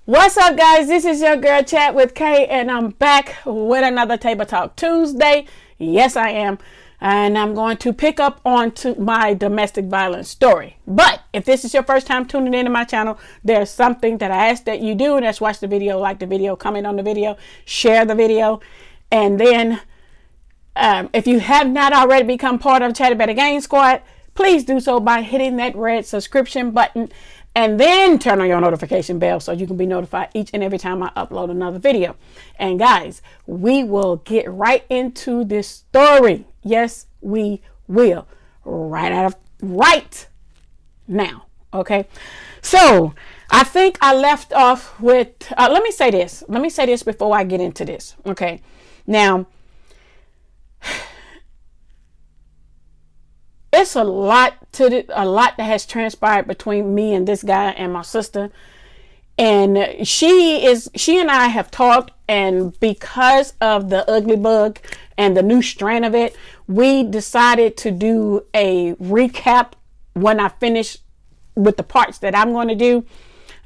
What's up, guys? This is your girl Chat with Kay, and I'm back with another Table Talk Tuesday. Yes, I am. And I'm going to pick up on to my domestic violence story. But if this is your first time tuning into my channel, there's something that I ask that you do, and that's watch the video, like the video, comment on the video, share the video. And then if you have not already become part of Chatty Better Gang Squad, please do so by hitting that red subscription button and then turn on your notification bell so you can be notified each and every time I upload another video. And guys, we will get right into this story. Yes, we will. Right now. Okay. So I think I left off with, let me say this before I get into this. Okay. Now, it's a lot that has transpired between me and this guy and my sister. And she and I have talked, and because of the ugly bug and the new strain of it, we decided to do a recap when I finish with the parts that I'm going to do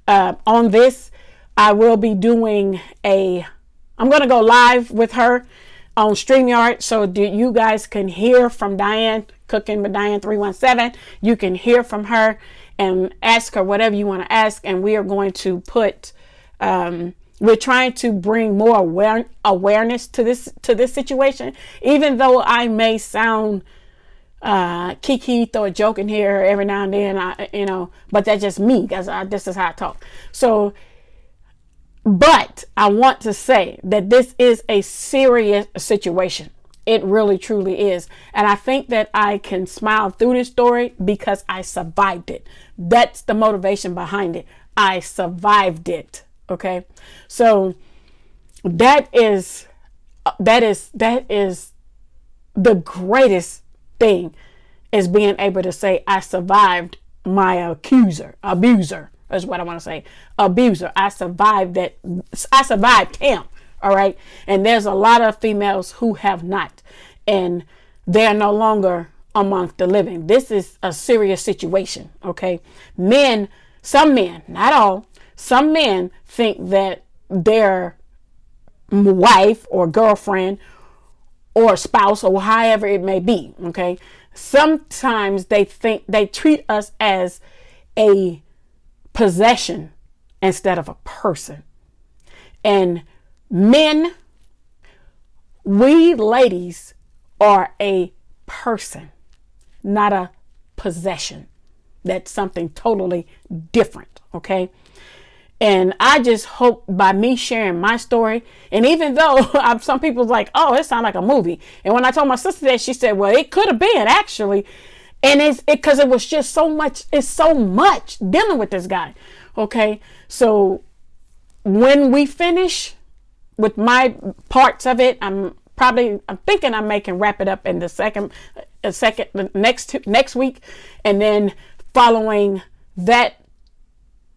on this. I will be doing I'm going to go live with her on StreamYard so that you guys can hear from Diane, Cooking with Diane 317. You can hear from her and ask her whatever you want to ask. And we are going to put, we're trying to bring more awareness to this situation. Even though I may sound kiki, throw a joke in here every now and then, but that's just me, because this is how I talk. So, but I want to say that this is a serious situation. It really, truly is. And I think that I can smile through this story because I survived it. That's the motivation behind it. I survived it. Okay. So that is the greatest thing, is being able to say I survived my abuser. That's what I want to say. Abuser. I survived that. I survived him. All right. And there's a lot of females who have not, and they're no longer among the living. This is a serious situation. Okay. Some men, not all, some men think that their wife or girlfriend or spouse or however it may be. Okay. Sometimes they treat us as a possession instead of a person. And men, we ladies are a person, not a possession. That's something totally different. Okay. And I just hope by me sharing my story, and even though some people's like, oh, it sounds like a movie. And when I told my sister that, she said, well, it could have been actually. And it's because it was just so much. It's so much dealing with this guy. Okay. So when we finish with my parts of it, I'm thinking I can wrap it up in the next week. And then following that,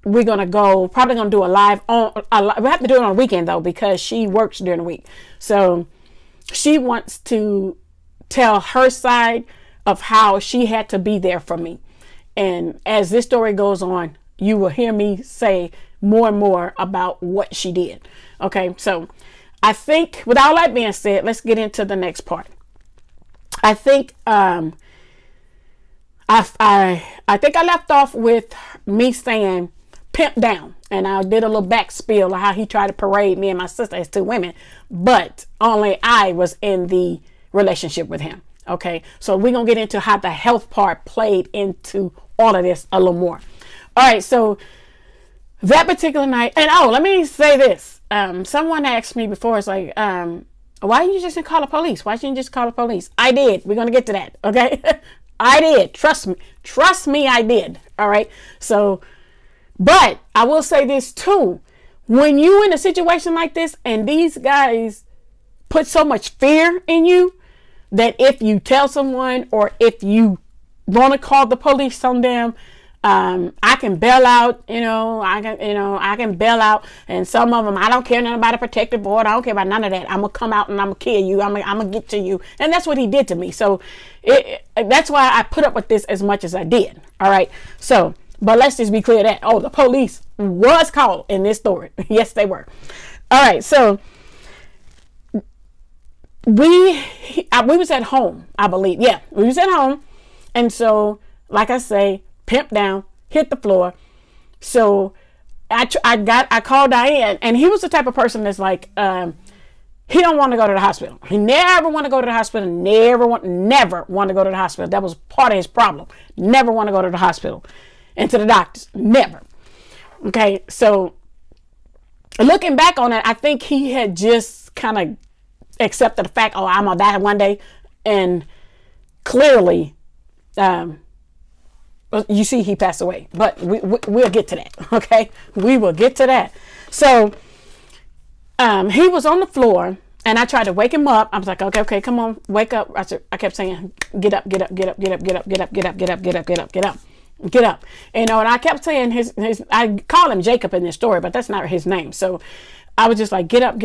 we're going to probably going to do a live we have to do it on a weekend though, because she works during the week. So she wants to tell her side of how she had to be there for me. And as this story goes on, you will hear me say more and more about what she did. Okay. So I think with all that being said, let's get into the next part. I think, I think I left off with me saying pimp down, and I did a little back spiel of how he tried to parade me and my sister as two women, but only I was in the relationship with him. Okay. So we're going to get into how the health part played into all of this a little more. All right. So that particular night, and let me say this. Someone asked me before, it's like, why didn't you just call the police? Why didn't you just call the police? I did. We're going to get to that. Okay. I did. Trust me, I did. All right. So, but I will say this too. When you in a situation like this and these guys put so much fear in you that if you tell someone or if you want to call the police on them, I can bail out, I can bail out. And some of them, I don't care nothing about a protective order. I don't care about none of that. I'm going to come out and I'm going to kill you. I'm going to get to you. And that's what he did to me. So that's why I put up with this as much as I did. All right. So But let's just be clear that, the police was called in this story. Yes, they were. All right. So we was at home, I believe. Yeah, we was at home. And so, like I say, pimped down, hit the floor. So I called Diane, and he was the type of person that's like, he don't want to go to the hospital. He never want to go to the hospital. Never want to go to the hospital. That was part of his problem. Never want to go to the hospital and to the doctors. Never. Okay. So looking back on it, I think he had just kind of accepted the fact, I'm gonna die one day, and clearly, you see, he passed away. But we'll get to that. Okay, we will get to that. So. He was on the floor, and I tried to wake him up. I was like, okay, come on, wake up. I kept saying, get up. And I kept saying his, I call him Jacob in this story, but that's not his name. So I was just like, get up.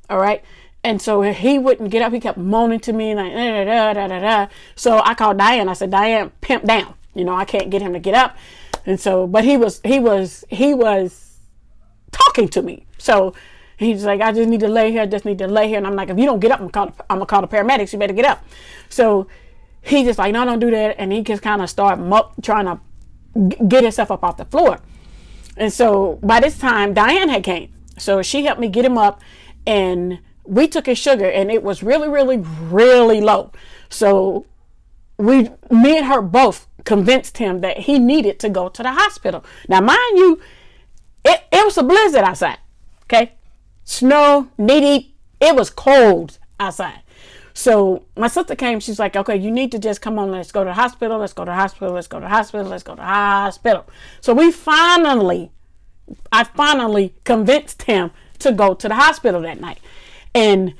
All right. And so he wouldn't get up. He kept moaning to me like, da. So I called Diane. I said, Diane, pimp down. I can't get him to get up. And so, but he was talking to me. So he's like, I just need to lay here. And I'm like, if you don't get up, I'm gonna call the paramedics. You better get up. So he just like, no, don't do that. And he just kind of started trying to get himself up off the floor. And so by this time, Diane had came. So she helped me get him up, and we took his sugar, and it was really, really, really low. So me and her both convinced him that he needed to go to the hospital. Now, mind you, it was a blizzard outside. Okay. Snow, knee deep. It was cold outside. So my sister came. She's like, okay, you need to just come on. Let's go to the hospital. So I finally convinced him to go to the hospital that night. And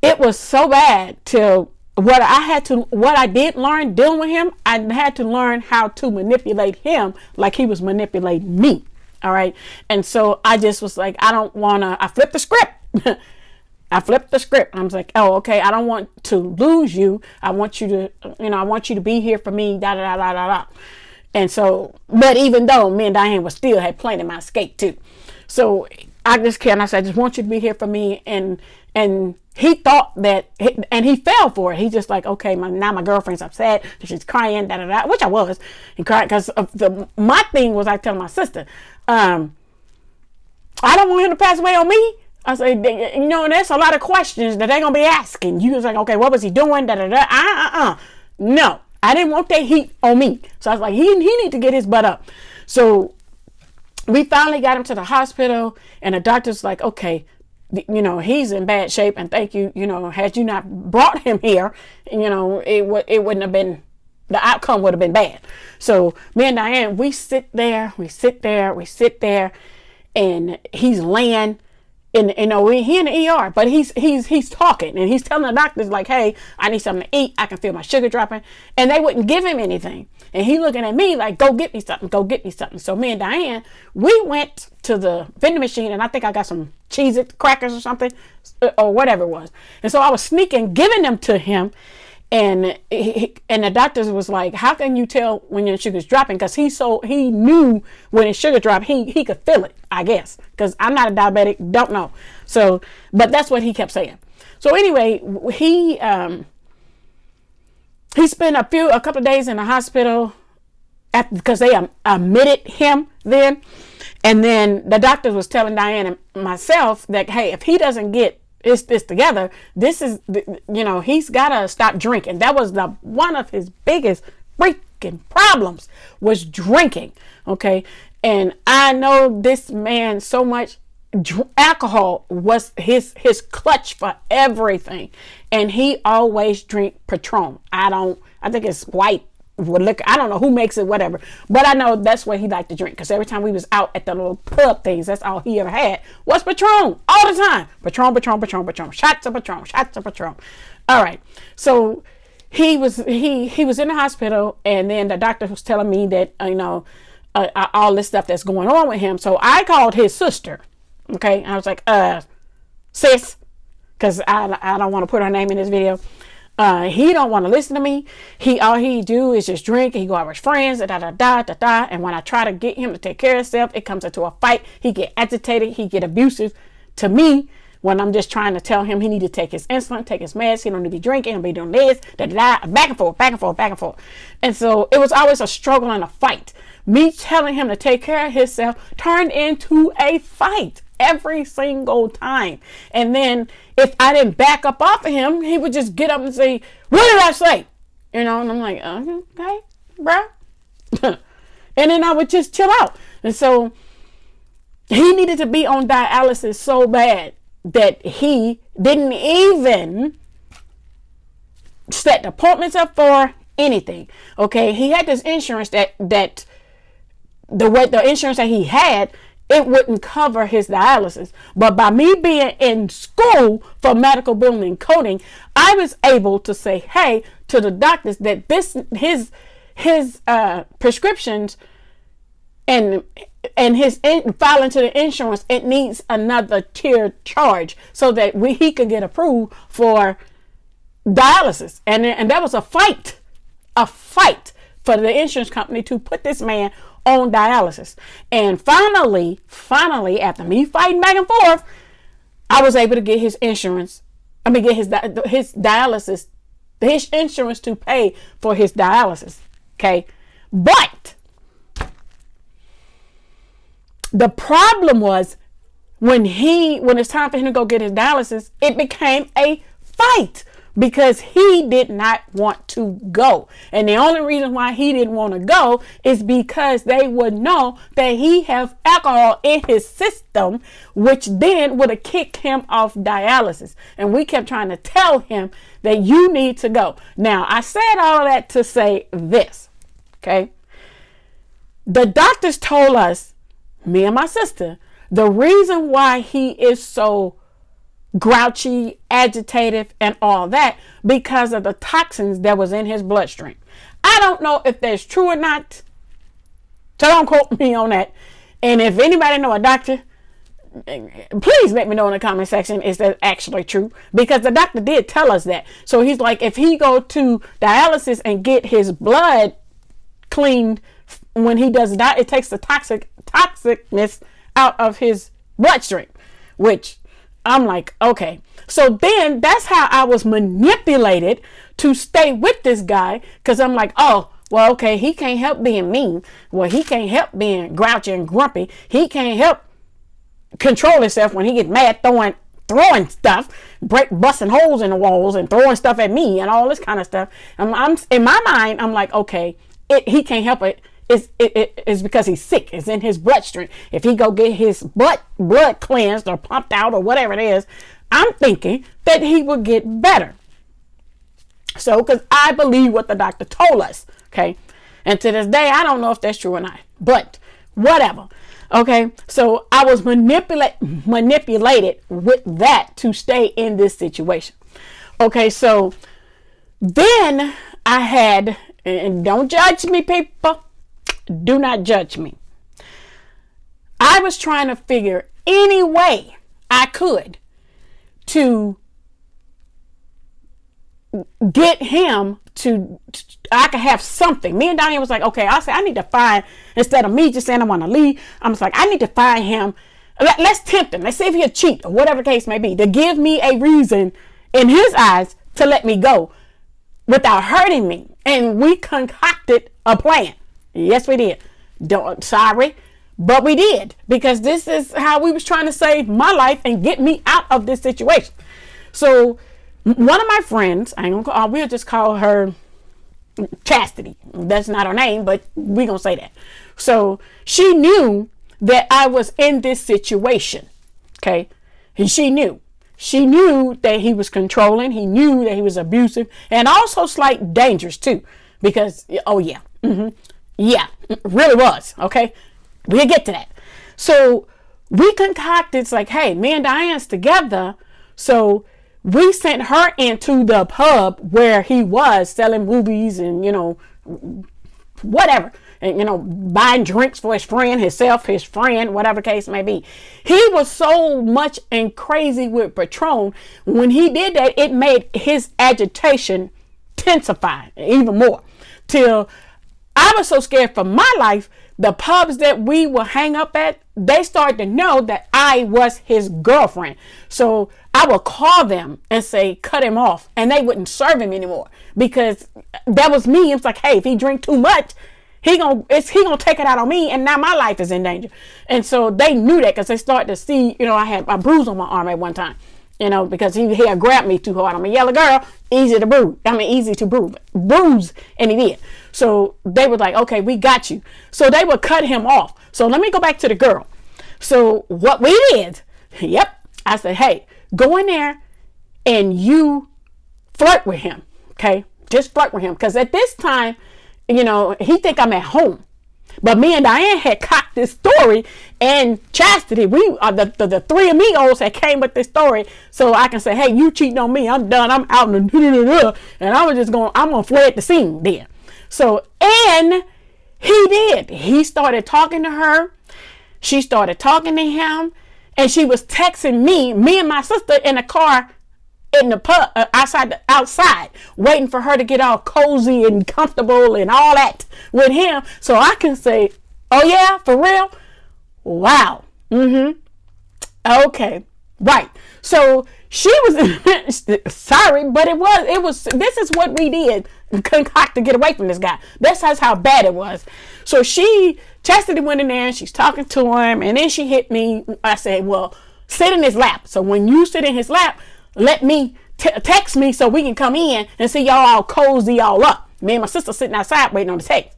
it was so bad till what I did learn dealing with him, I had to learn how to manipulate him like he was manipulating me. All right. And so I just was like, I flipped the script. I was like, oh, okay. I don't want to lose you. I want you to be here for me. And so, but even though me and Diane had planned my escape too. So I just want you to be here for me. And he thought that, and he fell for it. He just like, okay, now my girlfriend's upset. She's crying, which I was. And crying because my thing was, I tell my sister, I don't want him to pass away on me. I say, there's a lot of questions that they're going to be asking. You was like, okay, what was he doing? No, I didn't want that heat on me. So I was like, he need to get his butt up. So we finally got him to the hospital, and the doctor's like, okay, he's in bad shape, and thank you, had you not brought him here, it wouldn't have been, the outcome would have been bad. So me and Diane, we sit there, and he's laying he in the ER, but he's talking, and he's telling the doctors like, hey, I need something to eat. I can feel my sugar dropping, and they wouldn't give him anything. And he looking at me like, go get me something. So me and Diane, we went to the vending machine, and I think I got some Cheez-It crackers or something, or whatever it was. And so I was sneaking, giving them to him. And the doctors was like, how can you tell when your sugar's dropping? Because he knew when his sugar dropped, he could feel it, I guess. Because I'm not a diabetic, don't know. So, but that's what he kept saying. So anyway, he spent a couple of days in the hospital because they admitted him then. And then the doctor was telling Diane and myself that, hey, if he doesn't get this together, he's got to stop drinking. That was one of his biggest freaking problems, was drinking. Okay. And I know this man so much. Alcohol was his clutch for everything. And he always drink Patron. I think it's white with liquor. I don't know who makes it, whatever. But I know that's what he liked to drink. Because every time we was out at the little pub things, that's all he ever had was Patron. All the time. Patron. Shots of Patron. All right. So he was in the hospital, and then the doctor was telling me that, all this stuff that's going on with him. So I called his sister. Okay. And I was like, sis, because I don't want to put her name in this video. He don't want to listen to me. All he do is just drink. He go out with friends. And when I try to get him to take care of himself, it comes into a fight. He get agitated. He get abusive to me when I'm just trying to tell him he need to take his insulin, take his meds. He don't need to be drinking. He'll be doing this, back and forth, back and forth, back and forth. And so it was always a struggle and a fight. Me telling him to take care of himself turned into a fight every single time. And then if I didn't back up off of him, he would just get up and say, "What did I say?" And I'm like, "Okay, bro." And then I would just chill out. And so he needed to be on dialysis so bad that he didn't even set appointments up for anything. Okay, he had this insurance that the insurance that he had, it wouldn't cover his dialysis. But by me being in school for medical billing and coding, I was able to say, hey, to the doctors that his prescriptions and his filing to the insurance, it needs another tier charge so that he could get approved for dialysis. And that was a fight for the insurance company to put this man on dialysis. And finally, after me fighting back and forth, I was able to get his insurance. Get his dialysis, his insurance to pay for his dialysis. Okay. But the problem was when it's time for him to go get his dialysis, it became a fight because he did not want to go. And the only reason why he didn't want to go is because they would know that he has alcohol in his system, which then would have kicked him off dialysis. And we kept trying to tell him that you need to go. Now, I said all of that to say this, okay? The doctors told us, me and my sister, the reason why he is so grouchy, agitated, and all that, because of the toxins that was in his bloodstream. I don't know if that's true or not, so don't quote me on that. And if anybody know a doctor, please let me know in the comment section, is that actually true? Because the doctor did tell us that. So he's like, if he go to dialysis and get his blood cleaned when he does that, it takes the toxicness out of his bloodstream, which I'm like, okay. So then that's how I was manipulated to stay with this guy. Cause I'm like, oh, well, okay. He can't help being mean. Well, he can't help being grouchy and grumpy. He can't help control himself when he gets mad, throwing stuff, busting holes in the walls and throwing stuff at me and all this kind of stuff. I'm in my mind, I'm like, okay, he can't help it. It's because he's sick. It's in his bloodstream. If he go get his blood cleansed or pumped out or whatever it is, I'm thinking that he will get better. So, because I believe what the doctor told us, okay? And to this day, I don't know if that's true or not, but whatever. Okay, so I was manipulated with that to stay in this situation. Okay, so then I had, and don't judge me, people. Do not judge me. I was trying to figure any way I could to get him I could have something. Me and Donnie was like, okay, I said, I need to find, instead of me just saying I want to leave, I'm just like, I need to find him. Let's tempt him. Let's see if he'll cheat or whatever the case may be, to give me a reason in his eyes to let me go without hurting me. And we concocted a plan. Yes, we did. Sorry, but we did, because this is how we was trying to save my life and get me out of this situation. So one of my friends, we'll just call her Chastity. That's not her name, but we're going to say that. So she knew that I was in this situation. Okay. And she knew that he was controlling. He knew that he was abusive and also slight dangerous too, because, oh yeah. Yeah, it really was. Okay. We'll get to that. So we concocted, it's like, hey, me and Diane's together. So we sent her into the pub where he was selling movies and, whatever. and, buying drinks for his friend, his friend, whatever the case may be. He was so much and crazy with Patron. When he did that, it made his agitation intensify even more, till I was so scared for my life. The pubs that we would hang up at, they started to know that I was his girlfriend. So I would call them and say, cut him off. And they wouldn't serve him anymore, because that was me. It's like, hey, if he drink too much, he gonna take it out on me. And now my life is in danger. And so they knew that, because they started to see, I had a bruise on my arm at one time, because he had grabbed me too hard. I'm a yellow girl, easy to bruise. And he did. So they were like, okay, we got you. So they would cut him off. So let me go back to the girl. So what we did, I said, hey, go in there and you flirt with him. Okay. Just flirt with him. Because at this time, he think I'm at home. But me and Diane had cocked this story, and Chastity, we are the three amigos that came with this story. So I can say, hey, you cheating on me. I'm done. I'm out. And I was just I'm going to fled the scene then. So, and he did. He started talking to her. She started talking to him, and she was texting me and my sister in the car in the pub outside, waiting for her to get all cozy and comfortable and all that with him. So I can say, oh yeah, for real? Wow. Okay. Right. So she was sorry, but it was, this is what we did. Concoct to get away from this guy. That's how bad it was. So Chastity went in there and she's talking to him, and then she hit me. I said, well, sit in his lap. So when you sit in his lap, let me text me so we can come in and see y'all all cozy all up. Me and my sister sitting outside waiting on the text.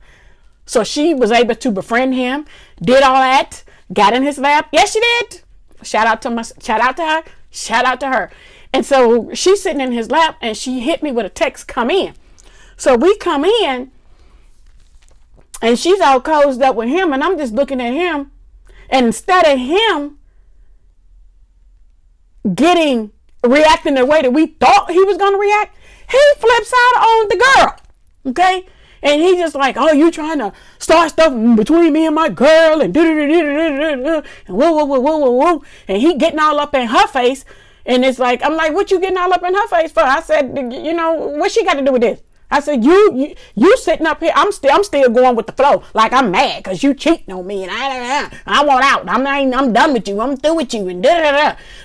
So she was able to befriend him, did all that, got in his lap. Yes, she did. Shout out to her. And so she's sitting in his lap, and she hit me with a text, come in. So we come in, and she's all cozy up with him, and I'm just looking at him. And instead of him reacting the way that we thought he was going to react, he flips out on the girl. Okay? And he just like, oh, you trying to start stuff between me and my girl, and and whoa. And he getting all up in her face. And it's like, I'm like, what you getting all up in her face for? I said, what she got to do with this? I said, you sitting up here. I'm still going with the flow. Like, I'm mad because you cheating on me, and I want out. I'm done with you. I'm through with you, and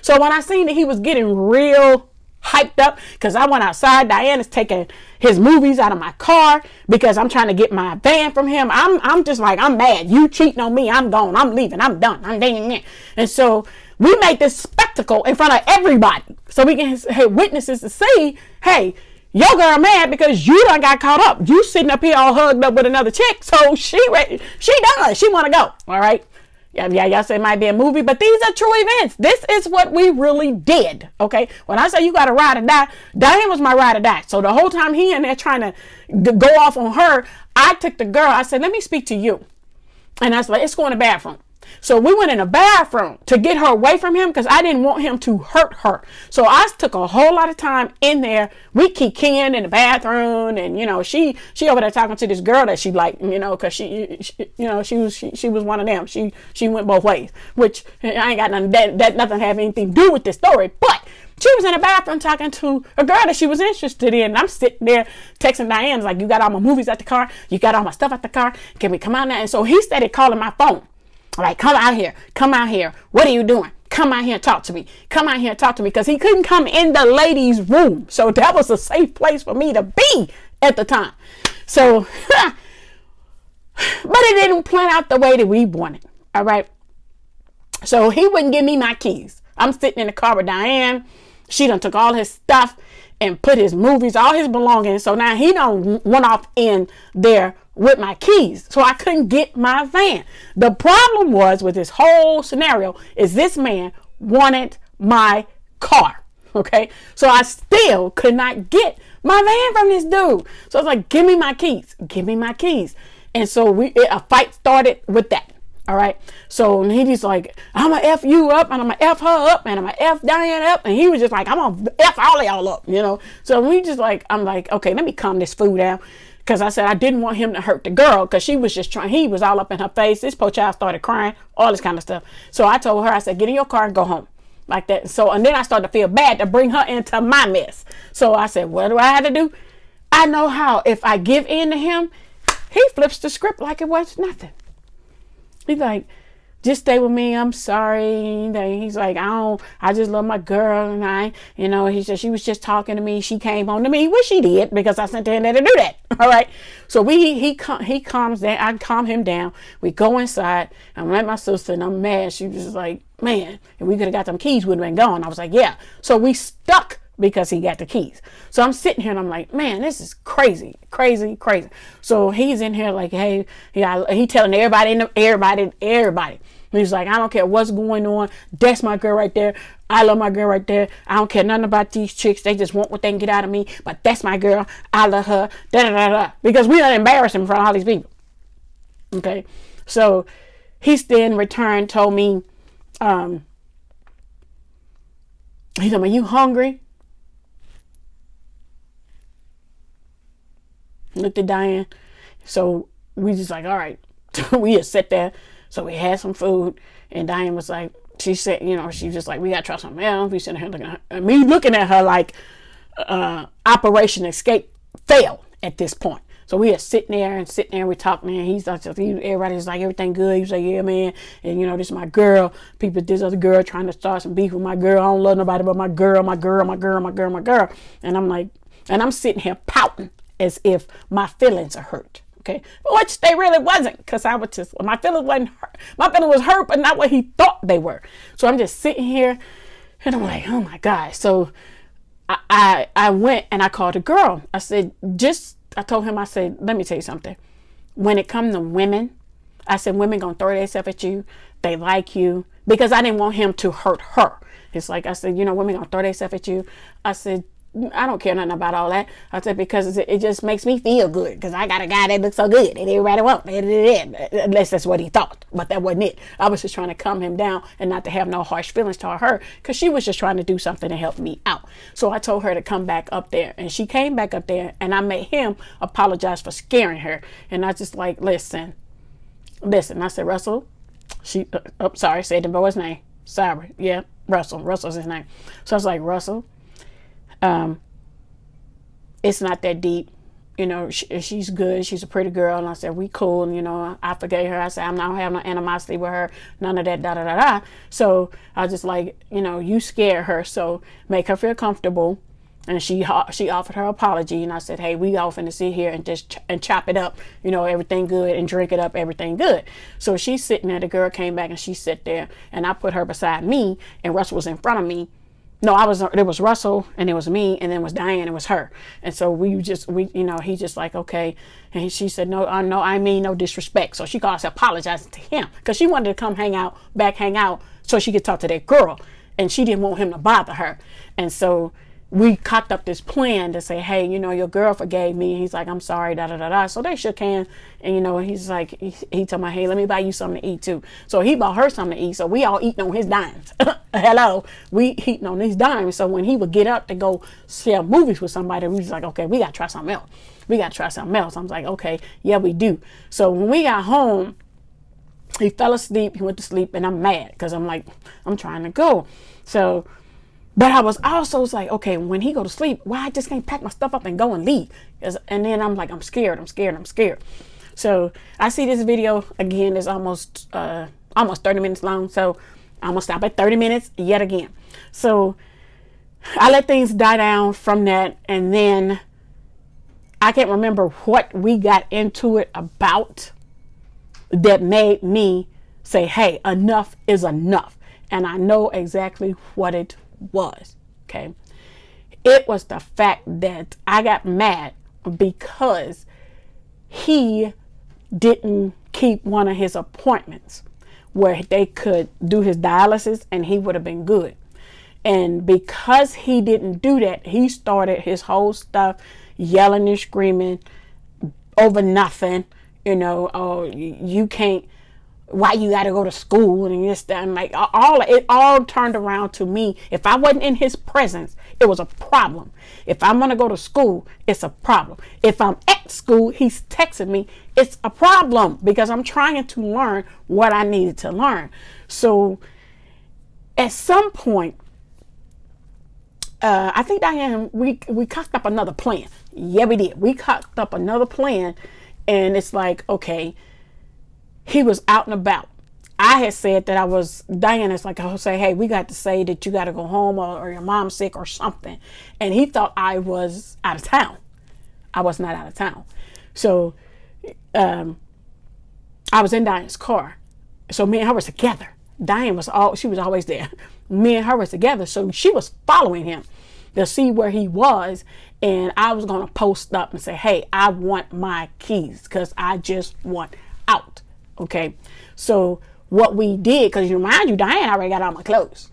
So when I seen that he was getting real hyped up, because I went outside, Diane is taking his movies out of my car because I'm trying to get my van from him. I'm just like, I'm mad. You cheating on me. I'm gone. I'm leaving. I'm done. I'm dating. And so we made this spectacle in front of everybody, so we can have witnesses to see, hey, your girl mad because you done got caught up. You sitting up here all hugged up with another chick. So she done. She want to go. All right. Yeah, y'all say it might be a movie, but these are true events. This is what we really did. Okay. When I say you got to ride or die, Diane was my ride or die. So the whole time he in there trying to go off on her, I took the girl. I said, let me speak to you. And I was like, let's go in the bathroom. So we went in the bathroom to get her away from him, because I didn't want him to hurt her. So I took a whole lot of time in there. We kikiing in the bathroom, and she over there talking to this girl that she liked, because she was one of them. She went both ways, which I ain't got nothing that nothing have anything to do with this story. But she was in the bathroom talking to a girl that she was interested in. And I'm sitting there texting Diane, like, you got all my movies at the car, you got all my stuff at the car. Can we come out now? And so he started calling my phone. Like, come out here. What are you doing? Come out here and talk to me. Because he couldn't come in the ladies' room. So that was a safe place for me to be at the time. So, but it didn't plan out the way that we wanted. All right. So he wouldn't give me my keys. I'm sitting in the car with Diane. She done took all his stuff and put his movies, all his belongings. So now he done went off in there with my keys. So I couldn't get my van. The problem was with this whole scenario is this man wanted my car. Okay. So I still could not get my van from this dude. So I was like, give me my keys. And so a fight started with that. All right. So he just like, I'm going to F you up, and I'm going to F her up, and I'm going to F Diane up. And he was just like, I'm going to F all of y'all up, So we just like, I'm like, okay, let me calm this fool down. Because I said I didn't want him to hurt the girl, because she was just trying. He was all up in her face. This poor child started crying, all this kind of stuff. So I told her, I said, get in your car and go home. Like that. So, and then I started to feel bad to bring her into my mess. So I said, what do I have to do? I know how. If I give in to him, he flips the script like it was nothing. He's like, just stay with me. I'm sorry. He's like, I just love my girl. And he said, she was just talking to me. She came home to me, which she did, because I sent her in there to do that. All right. So he calms down. I calm him down. We go inside. I'm at my sister and I'm mad. She was just like, man, if we could have got them keys, we'd have been gone. I was like, yeah. So we stuck because he got the keys. So I'm sitting here and I'm like, man, this is crazy. So he's in here like, hey, he telling everybody. He's like, I don't care what's going on. That's my girl right there. I love my girl right there. I don't care nothing about these chicks. They just want what they can get out of me. But that's my girl. I love her. Because we don't embarrass him in front of all these people. Okay. So he then returned, told me, he told me, you hungry? Looked at Diane. So we just like, all right. We just sat there. So we had some food, and Diane was like, she said, she was just like, we gotta try something else. We sitting here looking at her like Operation Escape failed at this point. So we are sitting there, we talking, and everybody's like, everything good. He was like, yeah, man. And this is my girl. This other girl trying to start some beef with my girl. I don't love nobody but my girl. And I'm like, and I'm sitting here pouting as if my feelings are hurt. Okay, which they really wasn't, because I was just, my feelings wasn't hurt. My feelings was hurt, but not what he thought they were. So I'm just sitting here, and I'm like, oh my God. So I went and I called a girl. I said, I told him, I said, let me tell you something. When it comes to women, I said, women gonna throw themselves at you. They like you, because I didn't want him to hurt her. It's like, I said, women gonna throw themselves at you. I said, I don't care nothing about all that. I said, because it just makes me feel good, because I got a guy that looks so good and everybody wants it. Unless that's what he thought, but that wasn't it. I was just trying to calm him down and not to have no harsh feelings toward her, because she was just trying to do something to help me out. So I told her to come back up there, and she came back up there, and I made him apologize for scaring her. And I just like, listen. I said, Russell, sorry, said the boy's name. Sorry. Yeah, Russell's his name. So I was like, Russell, it's not that deep. She's good. She's a pretty girl. And I said, we cool. And, I forgave her. I said, I'm not having no animosity with her. None of that, So I was just like, you scare her. So make her feel comfortable. And she offered her apology. And I said, hey, we all finna sit here and just chop it up. Everything good, and drink it up, everything good. So she's sitting there. The girl came back and she sat there. And I put her beside me. And Russell was in front of me. No, there was Russell, and it was me, and then it was Diane, and it was her. And so he just like, okay. And she said, no, I mean no disrespect. So she got apologizing to him, because she wanted to come hang out so she could talk to that girl. And she didn't want him to bother her. And so we cocked up this plan to say, hey, your girl forgave me. And he's like, I'm sorry, So they shook hands. And, he's like, he told me, hey, let me buy you something to eat too. So he bought her something to eat. So we all eating on his dimes. Hello. We eating on his dimes. So when he would get up to go sell movies with somebody, we was like, okay, we got to try something else. I was like, okay, yeah, we do. So when we got home, he fell asleep. He went to sleep, and I'm mad, because I'm like, I'm trying to go. So, but I was also like, okay, when he go to sleep, why I just can't pack my stuff up and go and leave? And then I'm like, I'm scared. So I see this video again. It's almost 30 minutes long. So I'm gonna stop at 30 minutes yet again. So I let things die down from that, and then I can't remember what we got into it about that made me say, hey, enough is enough. And I know exactly what it was. Okay. It was the fact that I got mad because he didn't keep one of his appointments where they could do his dialysis, and he would have been good. And because he didn't do that, he started his whole stuff yelling and screaming over nothing. Oh, you can't why you got to go to school and this, that, and like it all turned around to me. If I wasn't in his presence, it was a problem. If I'm going to go to school, it's a problem. If I'm at school, he's texting me, it's a problem because I'm trying to learn what I needed to learn. So at some point, I think Diane, we cocked up another plan. Yeah, we did. We cocked up another plan, and it's like, okay, he was out and about. I had said that Diane is like, I'll say, hey, we got to say that you got to go home or your mom's sick or something. And he thought I was out of town. I was not out of town. So I was in Diane's car. So me and her was together. Diane she was always there. Me and her was together. So she was following him to see where he was. And I was going to post up and say, hey, I want my keys because I just want out. Okay, so what we did, because you remind you, Diane already got all my clothes.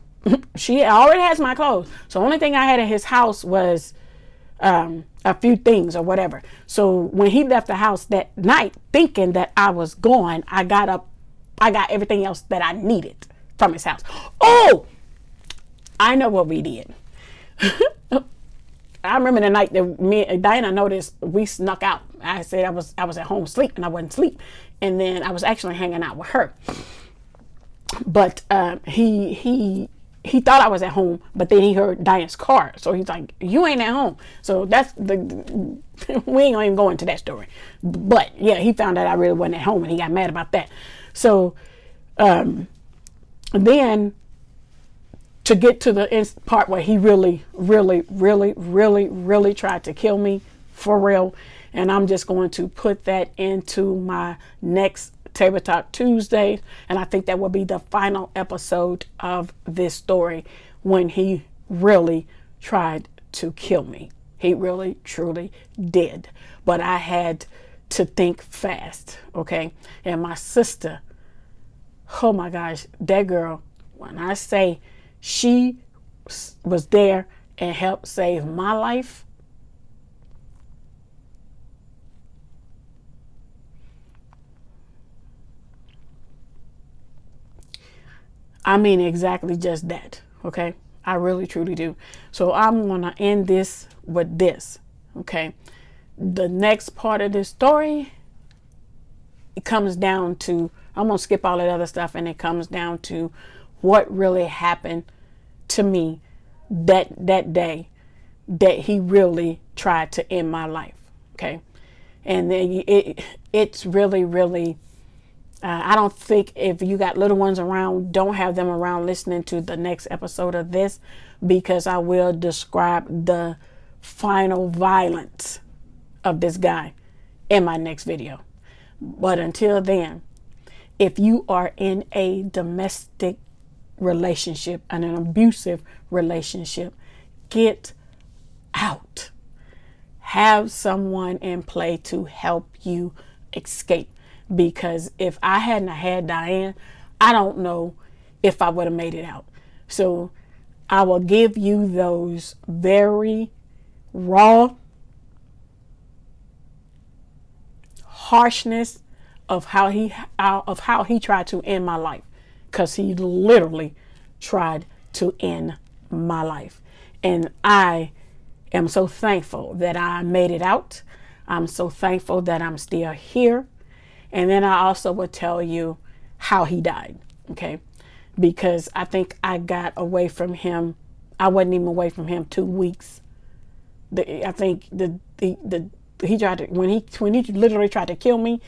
She already has my clothes. So the only thing I had at his house was a few things or whatever. So when he left the house that night, thinking that I was gone, I got up. I got everything else that I needed from his house. Oh, I know what we did. I remember the night that me and Diana noticed we snuck out. I said I was at home sleeping. I wasn't asleep. And then I was actually hanging out with her. But he thought I was at home, but then he heard Diane's car. So he's like, you ain't at home. So that's we ain't gonna even go into that story. But yeah, he found out I really wasn't at home and he got mad about that. So then to get to the part where he really tried to kill me for real. And I'm just going to put that into my next Table Talk Tuesday. And I think that will be the final episode of this story when he really tried to kill me. He really, truly did. But I had to think fast, okay? And my sister, oh my gosh, that girl, when I say she was there and helped save my life, I mean exactly just that, okay? I really, truly do. So I'm going to end this with this, okay? The next part of this story, it comes down to, I'm going to skip all that other stuff, and it comes down to what really happened to me that day that he really tried to end my life, okay? And then it's really, I don't think if you got little ones around, don't have them around listening to the next episode of this, because I will describe the final violence of this guy in my next video. But until then, if you are in a domestic relationship and an abusive relationship, get out. Have someone in play to help you escape. Because if I hadn't had Diane, I don't know if I would have made it out. So I will give you those very raw harshness of how he tried to end my life, because he literally tried to end my life. And I am so thankful that I made it out. I'm so thankful that I'm still here. And then I also will tell you how he died, okay? Because I think I got away from him. I wasn't even away from him 2 weeks. I think he tried to, when he literally tried to kill me,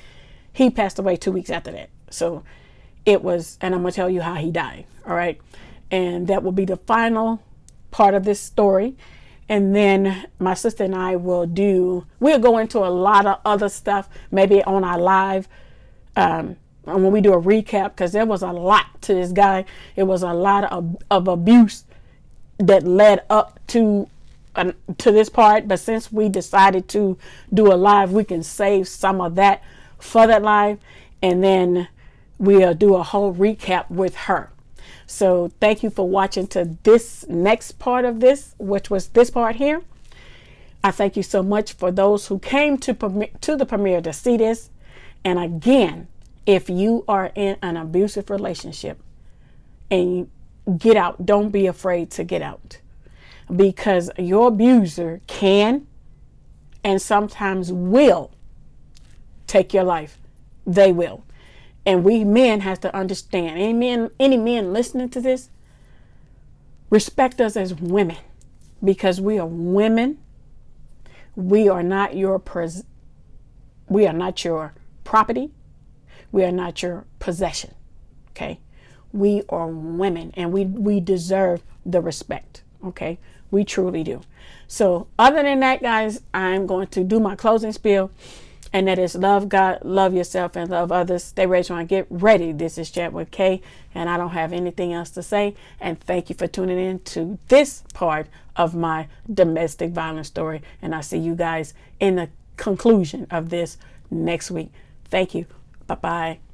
he passed away 2 weeks after that. So it was, and I'm gonna tell you how he died, all right? And that will be the final part of this story. And then my sister and I we'll go into a lot of other stuff, maybe on our live, when we do a recap, because there was a lot to this guy. It was a lot of abuse that led up to this part. But since we decided to do a live, we can save some of that for that live. And then we'll do a whole recap with her. So thank you for watching to this next part of this, which was this part here. I thank you so much for those who came to the premiere to see this. And again, If you are in an abusive relationship and you get out, don't be afraid to get out, because your abuser can and sometimes will take your life. They will. And we men have to understand, any men listening to this, respect us as women, because we are women. We are not your property. We are not your possession. Okay? We are women, and we deserve the respect. Okay? We truly do. So other than that, guys, I'm going to do my closing spiel. And that is love God, love yourself, and love others. Stay ready to get ready. This is Chat with Kay, and I don't have anything else to say. And thank you for tuning in to this part of my domestic violence story. And I'll see you guys in the conclusion of this next week. Thank you. Bye-bye.